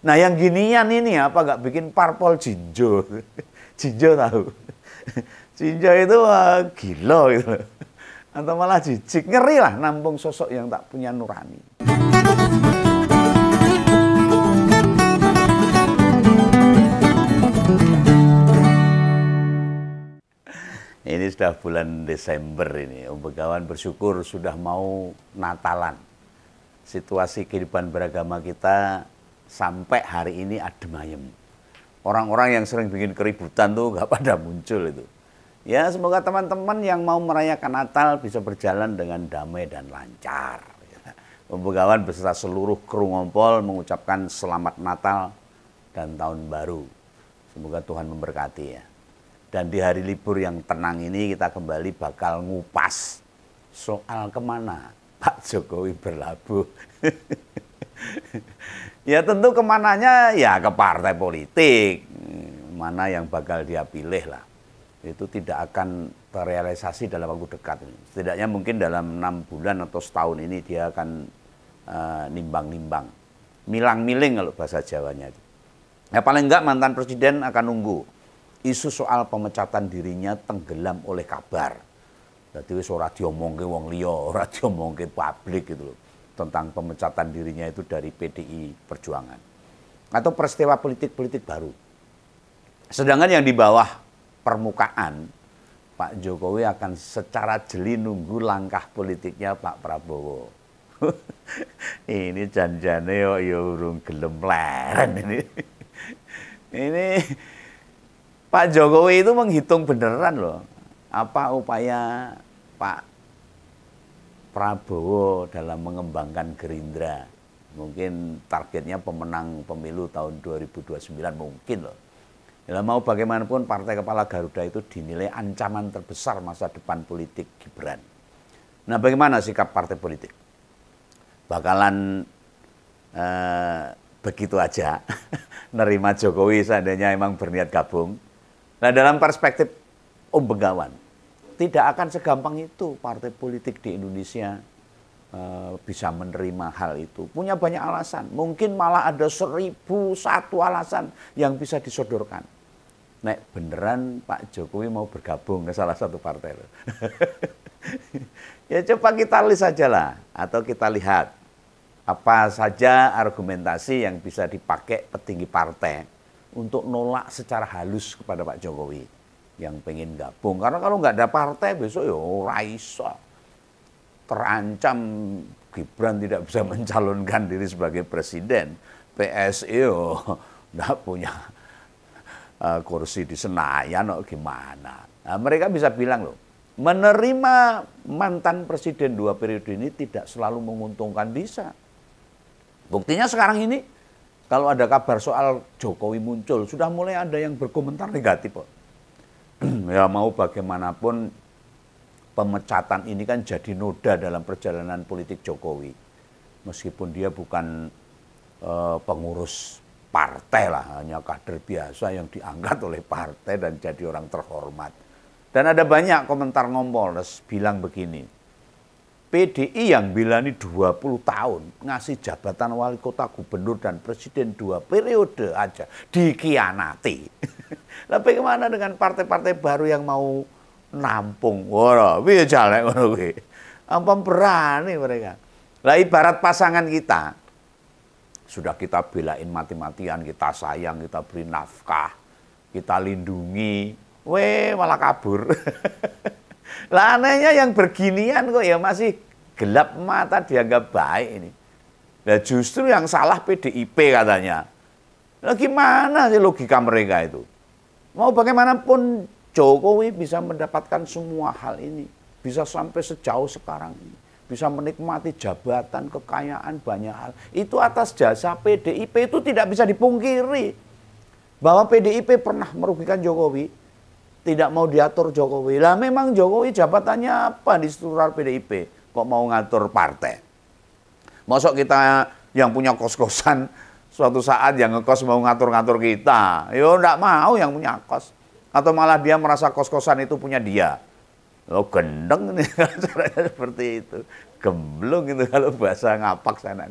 Nah yang ginian ini apa nggak bikin parpol Jinjo? Jinjo tahu? Jinjo itu gila gitu. Atau malah jijik, ngeri lah nampung sosok yang tak punya nurani. Ini sudah bulan Desember ini, Om Begawan bersyukur sudah mau Natalan. Situasi kehidupan beragama kita sampai hari ini adem ayem. Orang-orang yang sering bikin keributan tuh nggak pada muncul itu. Ya semoga teman-teman yang mau merayakan Natal bisa berjalan dengan damai dan lancar. Om Begawan beserta seluruh kru Ngompol mengucapkan selamat Natal dan Tahun Baru. Semoga Tuhan memberkati ya. Dan di hari libur yang tenang ini kita kembali bakal ngupas soal kemana Pak Jokowi berlabuh. Ya tentu kemananya ya ke partai politik, mana yang bakal dia pilih lah. Itu tidak akan terrealisasi dalam waktu dekat. Setidaknya mungkin dalam 6 bulan atau setahun ini dia akan nimbang-nimbang. Milang-miling kalau bahasa Jawanya. Ya paling enggak mantan presiden akan nunggu. Isu soal pemecatan dirinya tenggelam oleh kabar. Jadi wis ora diomongke wong liya, ora diomongke publik gitu loh. Tentang pemecatan dirinya itu dari PDI Perjuangan. Atau peristiwa politik-politik baru. Sedangkan yang di bawah permukaan, Pak Jokowi akan secara jeli nunggu langkah politiknya Pak Prabowo. Ini janjane ya urung gelem leren ini. Ini Pak Jokowi itu menghitung beneran loh, apa upaya Pak Prabowo dalam mengembangkan Gerindra. Mungkin targetnya pemenang pemilu tahun 2029 mungkin loh. Ya, mau bagaimanapun partai kepala Garuda itu dinilai ancaman terbesar masa depan politik Gibran. Nah bagaimana sikap partai politik? Bakalan begitu aja nerima Jokowi seandainya emang berniat gabung. Nah dalam perspektif Om Begawan, tidak akan segampang itu partai politik di Indonesia bisa menerima hal itu. Punya banyak alasan, mungkin malah ada 1001 alasan yang bisa disodorkan. Nek beneran Pak Jokowi mau bergabung ke salah satu partai. Ya coba kita list saja lah, atau kita lihat apa saja argumentasi yang bisa dipakai petinggi partai untuk nolak secara halus kepada Pak Jokowi yang pengen gabung. Karena kalau nggak ada partai besok ya ora iso. Terancam Gibran tidak bisa mencalonkan diri sebagai presiden. PSI nggak punya kursi di Senayan, gimana? Nah, mereka bisa bilang loh, menerima mantan presiden 2 periode ini tidak selalu menguntungkan, bisa. Buktinya sekarang ini, kalau ada kabar soal Jokowi muncul, sudah mulai ada yang berkomentar negatif kok. Ya mau bagaimanapun, pemecatan ini kan jadi noda dalam perjalanan politik Jokowi. Meskipun dia bukan pengurus partai lah, hanya kader biasa yang diangkat oleh partai dan jadi orang terhormat. Dan ada banyak komentar Ngompol bilang begini, PDI yang bilani 20 tahun ngasih jabatan wali kota, gubernur dan presiden 2 periode aja dikhianati. Lah bagaimana dengan partai-partai baru yang mau nampung? Wah, piye jalek ngono kuwi. Ampun berani mereka. Lah ibarat pasangan kita, sudah kita belain mati-matian, kita sayang, kita beri nafkah, kita lindungi, malah kabur. Lah anehnya yang beginian kok ya masih gelap mata dianggap baik ini. Nah justru yang salah PDIP katanya. Nah gimana sih logika mereka itu? Mau bagaimanapun Jokowi bisa mendapatkan semua hal ini. Bisa sampai sejauh sekarang ini. Bisa menikmati jabatan, kekayaan, banyak hal. Itu atas jasa PDIP, itu tidak bisa dipungkiri. Bahwa PDIP pernah merugikan Jokowi. Tidak mau diatur Jokowi. Lah memang Jokowi jabatannya apa di struktural PDIP? Kok mau ngatur partai? Masuk kita yang punya kos-kosan, suatu saat yang ngekos mau ngatur-ngatur kita. Yo enggak mau yang punya kos. Atau malah dia merasa kos-kosan itu punya dia. Oh gendeng nih caranya seperti itu. Gemblung itu kalau bahasa ngapak sana.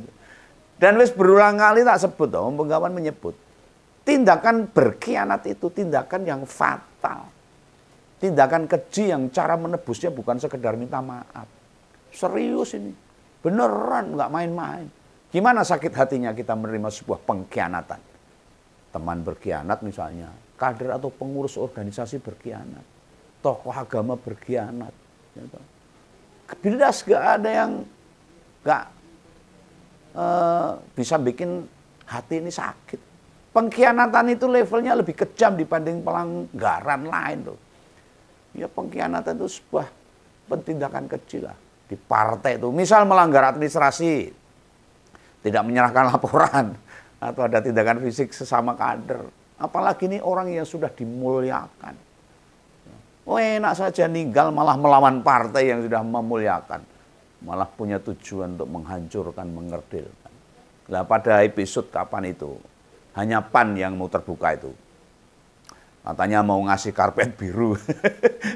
Dan wis berulang kali tak sebut, Om Bengawan menyebut. Tindakan berkhianat itu tindakan yang fatal. Tindakan keji yang cara menebusnya bukan sekedar minta maaf. Serius ini. Beneran, nggak main-main. Gimana sakit hatinya kita menerima sebuah pengkhianatan. Teman berkhianat misalnya. Kader atau pengurus organisasi berkhianat. Tokoh agama berkhianat. Jelas gak ada yang gak bisa bikin hati ini sakit. Pengkhianatan itu levelnya lebih kejam dibanding pelanggaran lain tuh. Ya pengkhianatan itu sebuah tindakan kecil lah. Di partai itu, misal melanggar administrasi, tidak menyerahkan laporan, atau ada tindakan fisik sesama kader. Apalagi ini orang yang sudah dimuliakan. Oh enak saja ninggal malah melawan partai yang sudah memuliakan. Malah punya tujuan untuk menghancurkan, mengerdilkan. Nah pada episode kapan itu, hanya PAN yang mau terbuka itu. Katanya mau ngasih karpet biru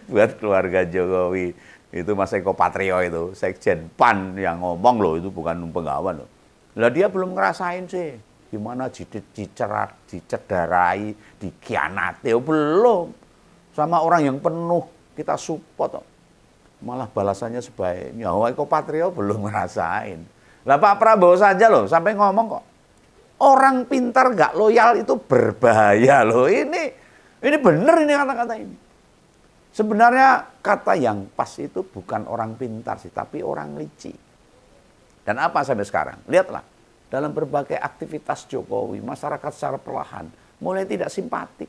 buat keluarga Jokowi. Itu Mas Eko Patrio itu, Sekjen PAN yang ngomong loh, itu bukan Bengawan loh. Lah dia belum ngerasain sih, gimana dicederai, dikhianati, belum. Sama orang yang penuh kita support. Malah balasannya sebaiknya, Eko Patrio belum ngerasain. Lah Pak Prabowo saja loh, sampai ngomong kok, orang pintar gak loyal itu berbahaya loh. Ini bener ini kata-kata ini. Sebenarnya kata yang pas itu bukan orang pintar sih, tapi orang licik. Dan apa sampai sekarang? Lihatlah, dalam berbagai aktivitas Jokowi, masyarakat secara perlahan mulai tidak simpatik.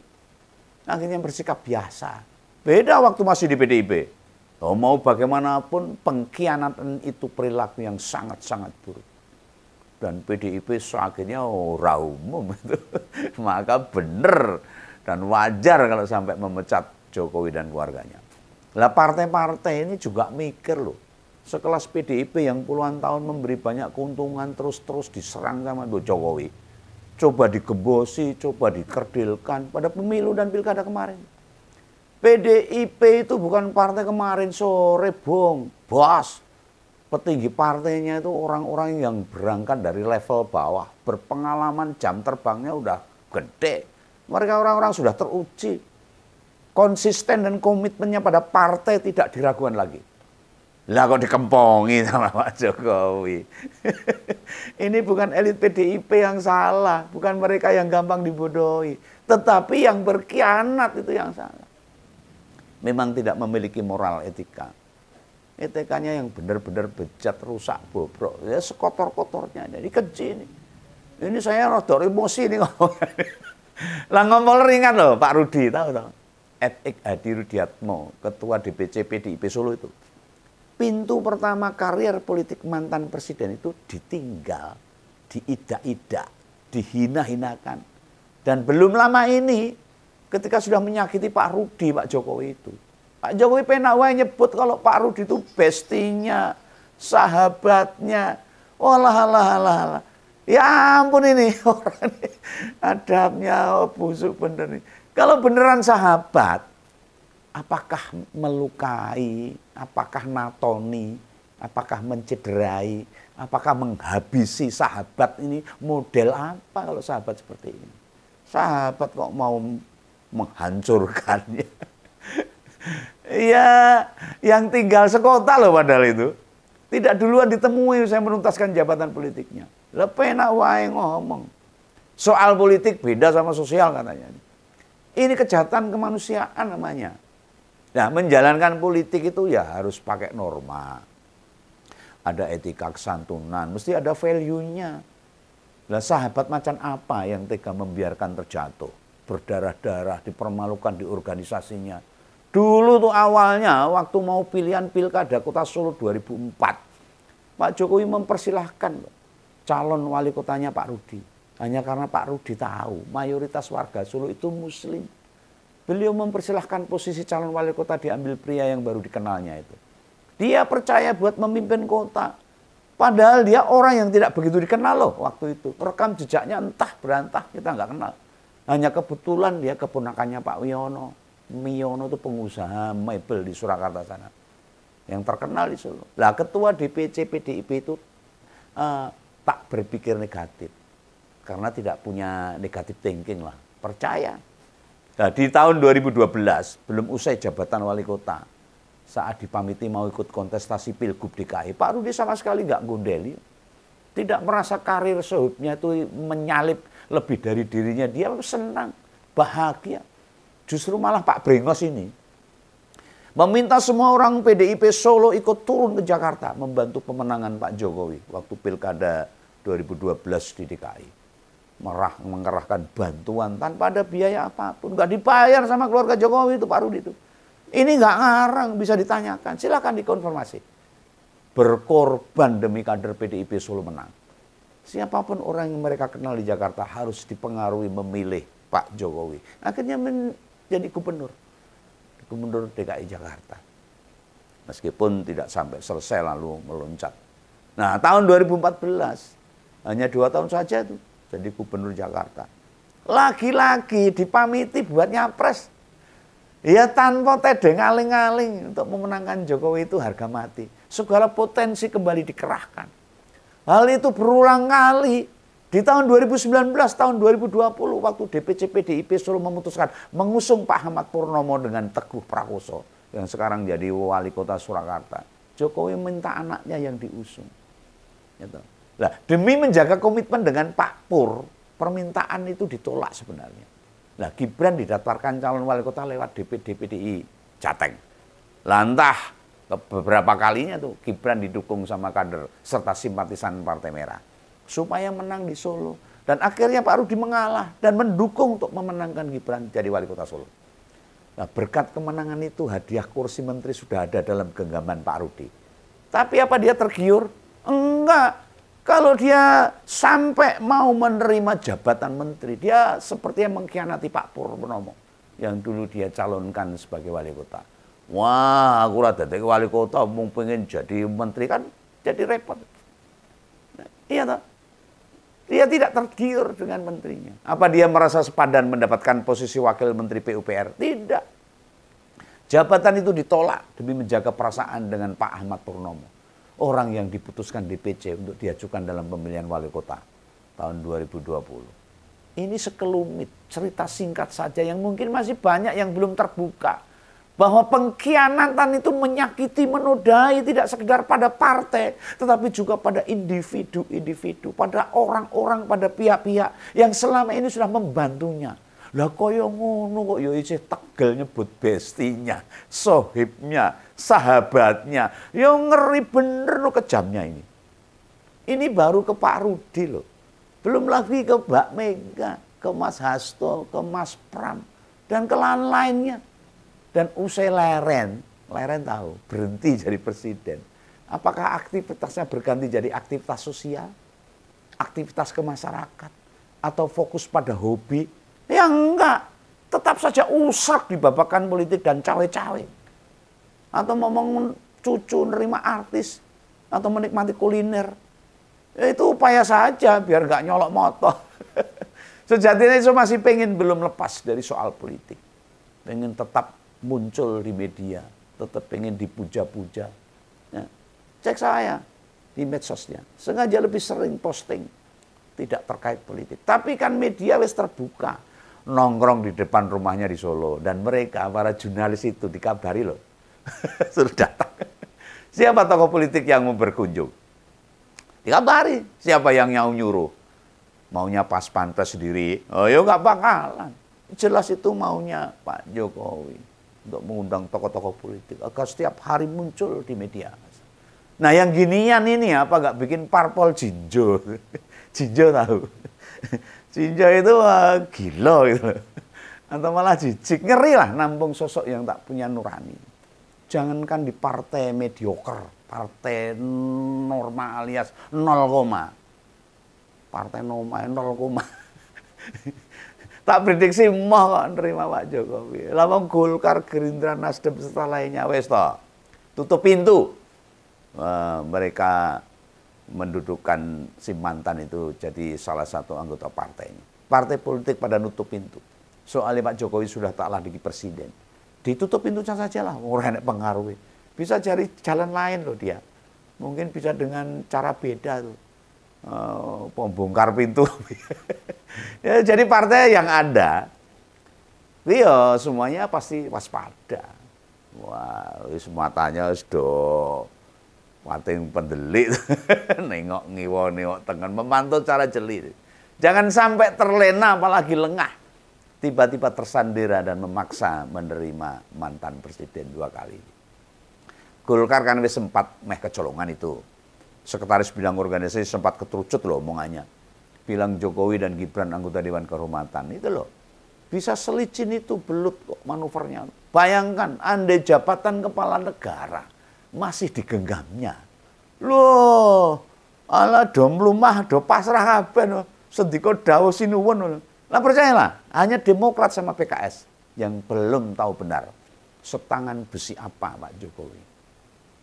Akhirnya bersikap biasa. Beda waktu masih di PDIP. Oh, mau bagaimanapun pengkhianatan itu perilaku yang sangat-sangat buruk. Dan PDIP akhirnya ora umum itu. Maka benar dan wajar kalau sampai memecat Jokowi dan keluarganya. Lah partai-partai ini juga mikir loh. Sekelas PDIP yang puluhan tahun memberi banyak keuntungan terus-terus diserang sama Jokowi. Coba digembosi, coba dikerdilkan pada pemilu dan pilkada kemarin. PDIP itu bukan partai kemarin sore, bos. Petinggi partainya itu orang-orang yang berangkat dari level bawah. Berpengalaman, jam terbangnya udah gede. Mereka orang-orang sudah teruji. Konsisten dan komitmennya pada partai tidak diragukan lagi. Lah kok dikempongi sama Pak Jokowi. Ini bukan elit PDIP yang salah, bukan mereka yang gampang dibodohi, tetapi yang berkhianat itu yang salah. Memang tidak memiliki moral etika. Etikanya yang benar-benar bejat, rusak, bobrok. Ya sekotor-kotornya. Jadi keji ini. Ini saya rada emosi nih ngomongnya. Lah ngomong ringan loh Pak Rudi, tahu. Etik Hadi Rudiatmo, Ketua DPC PDIP Solo itu. Pintu pertama karier politik mantan presiden itu ditinggal, diidak-idak, dihina-hinakan. Dan belum lama ini, ketika sudah menyakiti Pak Rudi, Pak Jokowi itu. Pak Jokowi penak wae nyebut kalau Pak Rudi itu bestinya, sahabatnya. Walah. Ya ampun ini orang ini adabnya busuk bener nih. Kalau beneran sahabat, apakah melukai, apakah natoni, apakah mencederai, apakah menghabisi sahabat ini? Model apa kalau sahabat seperti ini? Sahabat kok mau menghancurkannya? Ya, yang tinggal sekota loh padahal itu. Tidak duluan ditemui saya menuntaskan jabatan politiknya. Lepenak wae ngomong. Soal politik beda sama sosial katanya. Ini kejahatan kemanusiaan namanya. Nah, menjalankan politik itu ya harus pakai norma. Ada etika kesantunan, mesti ada value-nya. Lah sahabat macam apa yang tega membiarkan terjatuh, berdarah-darah, dipermalukan di organisasinya. Dulu tuh awalnya waktu mau pilihan pilkada Kota Solo 2004, Pak Jokowi mempersilahkan calon wali kotanya Pak Rudi. Hanya karena Pak Rudi tahu mayoritas warga Solo itu muslim. Beliau mempersilahkan posisi calon wali kota diambil pria yang baru dikenalnya itu. Dia percaya buat memimpin kota. Padahal dia orang yang tidak begitu dikenal loh waktu itu. Rekam jejaknya entah berantah kita nggak kenal. Hanya kebetulan dia keponakannya Pak Wiono. Wiono itu pengusaha mebel di Surakarta sana. Yang terkenal di Solo. Lah ketua DPC PDIP itu tak tak berpikir negatif. Karena tidak punya negatif thinking lah. Percaya. Nah, di tahun 2012, belum usai jabatan wali kota, saat dipamiti mau ikut kontestasi Pilgub DKI, Pak Rudi sama sekali nggak gondeli. Tidak merasa karir sehubnya itu menyalip lebih dari dirinya. Dia senang, bahagia. Justru malah Pak Brengos ini meminta semua orang PDIP Solo ikut turun ke Jakarta membantu pemenangan Pak Jokowi waktu Pilkada 2012 di DKI. Mengerahkan bantuan tanpa ada biaya apapun. Nggak dibayar sama keluarga Jokowi itu Pak Rudi itu. Ini nggak ngarang, bisa ditanyakan. Silakan dikonfirmasi. Berkorban demi kader PDIP Solo menang. Siapapun orang yang mereka kenal di Jakarta harus dipengaruhi memilih Pak Jokowi. Akhirnya menjadi gubernur DKI Jakarta. Meskipun tidak sampai selesai lalu meloncat. Nah, tahun 2014, hanya 2 tahun saja tuh jadi gubernur Jakarta. Lagi-lagi dipamiti buat nyapres. Ya tanpa tedeng aling-aling untuk memenangkan Jokowi itu harga mati. Segala potensi kembali dikerahkan. Hal itu berulang kali. Di tahun 2019, tahun 2020, waktu DPC PDIP Solo memutuskan mengusung Pak Ahmad Purnomo dengan Teguh Prakoso, yang sekarang jadi wali kota Surakarta. Jokowi minta anaknya yang diusung. Gitu. Nah, demi menjaga komitmen dengan Pak Pur, permintaan itu ditolak sebenarnya. Nah, Gibran didaftarkan calon wali kota lewat DPD PDI Jateng. Lantah beberapa kalinya tuh Gibran didukung sama kader serta simpatisan Partai Merah supaya menang di Solo. Dan akhirnya Pak Rudi mengalah dan mendukung untuk memenangkan Gibran jadi wali kota Solo. Nah, berkat kemenangan itu hadiah kursi menteri sudah ada dalam genggaman Pak Rudi. Tapi apa dia tergiur? Enggak. Kalau dia sampai mau menerima jabatan menteri, dia sepertinya mengkhianati Pak Purnomo yang dulu dia calonkan sebagai wali kota. Wah, aku rada dari wali kota mau pengen jadi menteri kan jadi repot. Nah, iya toh? Dia tidak tergiur dengan menterinya. Apa dia merasa sepadan mendapatkan posisi wakil menteri PUPR? Tidak. Jabatan itu ditolak demi menjaga perasaan dengan Pak Ahmad Purnomo. Orang yang diputuskan DPC untuk diajukan dalam pemilihan wali kota tahun 2020. Ini sekelumit cerita singkat saja yang mungkin masih banyak yang belum terbuka. Bahwa pengkhianatan itu menyakiti, menodai tidak sekedar pada partai, tetapi juga pada individu-individu, pada orang-orang, pada pihak-pihak yang selama ini sudah membantunya. Lah koyo ngono kok ya isih tegel nyebut bestinya, sohibnya, sahabatnya. Ya ngeri bener lo kejamnya ini. Ini baru ke Pak Rudi loh. Belum lagi ke Mbak Mega, ke Mas Hasto, ke Mas Pram, dan ke lain-lainnya. Dan usai Leren tahu berhenti jadi presiden. Apakah aktivitasnya berganti jadi aktivitas sosial, aktivitas kemasyarakatan, atau fokus pada hobi? Ya enggak, tetap saja usap di babakan politik dan cawe-cawe. Atau ngomong cucu nerima artis, atau menikmati kuliner. Ya, itu upaya saja biar enggak nyolok motor. Sejatinya itu masih belum lepas dari soal politik. Pengen tetap muncul di media, tetap pengen dipuja-puja. Ya, cek saya di medsosnya, sengaja lebih sering posting tidak terkait politik. Tapi kan media wis terbuka, nongkrong di depan rumahnya di Solo, dan mereka para jurnalis itu dikabari loh, suruh datang. Siapa tokoh politik yang mau berkunjung? Dikabari. Siapa yang nyuruh? Maunya pas pampres sendiri? Oh ya nggak bakalan. Jelas itu maunya Pak Jokowi untuk mengundang tokoh-tokoh politik agar setiap hari muncul di media. Nah yang ginian ini apa nggak bikin parpol Jinjo? Jinjo tahu? Jinjo itu gila gitu. Atau malah jijik, ngeri lah nampung sosok yang tak punya nurani. Jangankan di partai mediocre, partai norma alias 0, partai norma 0, tak prediksi mau kok nerima Pak Jokowi. Lama Golkar, Gerindra, Nasdem serta lainnya wes toh tutup pintu. Mereka mendudukkan si mantan itu jadi salah satu anggota partainya. Partai politik pada nutup pintu. Soalnya Pak Jokowi sudah tak lagi presiden. Ditutup pintunya saja lah, orang yang pengaruhi. Bisa cari jalan lain loh dia. Mungkin bisa dengan cara beda tuh. pembongkar pintu. Ya, jadi partai yang ada, iya semuanya pasti waspada. Wah, wis matanya wis do wating pendelik, nengok ngiwa nengok tengen, memantau cara jeli. Jangan sampai terlena apalagi lengah, tiba-tiba tersandera dan memaksa menerima mantan presiden 2 kali. Golkar kan wis sempat meh kecolongan itu. Sekretaris bidang organisasi sempat keterucut loh omongannya. Bilang Jokowi dan Gibran anggota Dewan Kehormatan. Itu loh. Bisa selicin itu belut kok manuvernya. Bayangkan andai jabatan kepala negara masih digenggamnya. Loh, ala do mlumah do pasrah kabeh no. Sendika dawuh sinuwun. Lah percayalah, hanya Demokrat sama PKS yang belum tahu benar setangan besi apa Pak Jokowi.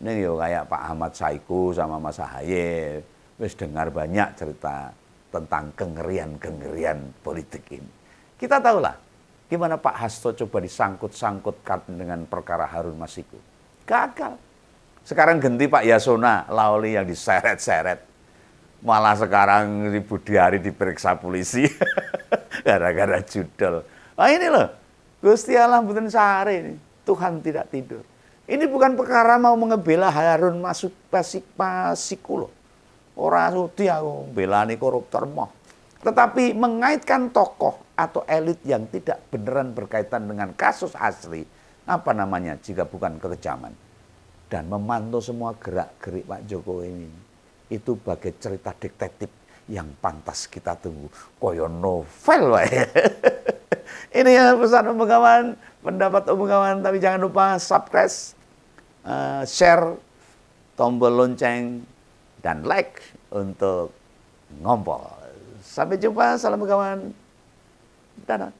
Ini yo kayak Pak Ahmad Saiku sama Mas Ahaye wis dengar banyak cerita tentang kengerian-kengerian politik ini. Kita tahulah gimana Pak Hasto coba disangkut-sangkutkan dengan perkara Harun Masiku. Gagal. Sekarang ganti Pak Yasona Lauli yang diseret-seret. Malah sekarang Budi Ari diperiksa polisi. Gara-gara judul. Nah ini loh. Gusti Allah mboten sare ini. Tuhan tidak tidur. Ini bukan perkara mau mengebela Harun Masiku loh. Ora sudi aku belani koruptor moh. Tetapi mengaitkan tokoh atau elit yang tidak beneran berkaitan dengan kasus asli, apa namanya jika bukan kekejaman. Dan memantau semua gerak-gerik Pak Jokowi ini. Itu bagai cerita detektif yang pantas kita tunggu. Koyo novel wae. Ini ya pesan Om Bengawan, pendapat Om Bengawan, tapi jangan lupa subscribe, share, tombol lonceng, dan like untuk ngompol. Sampai jumpa, salam Bengawan. Dadah.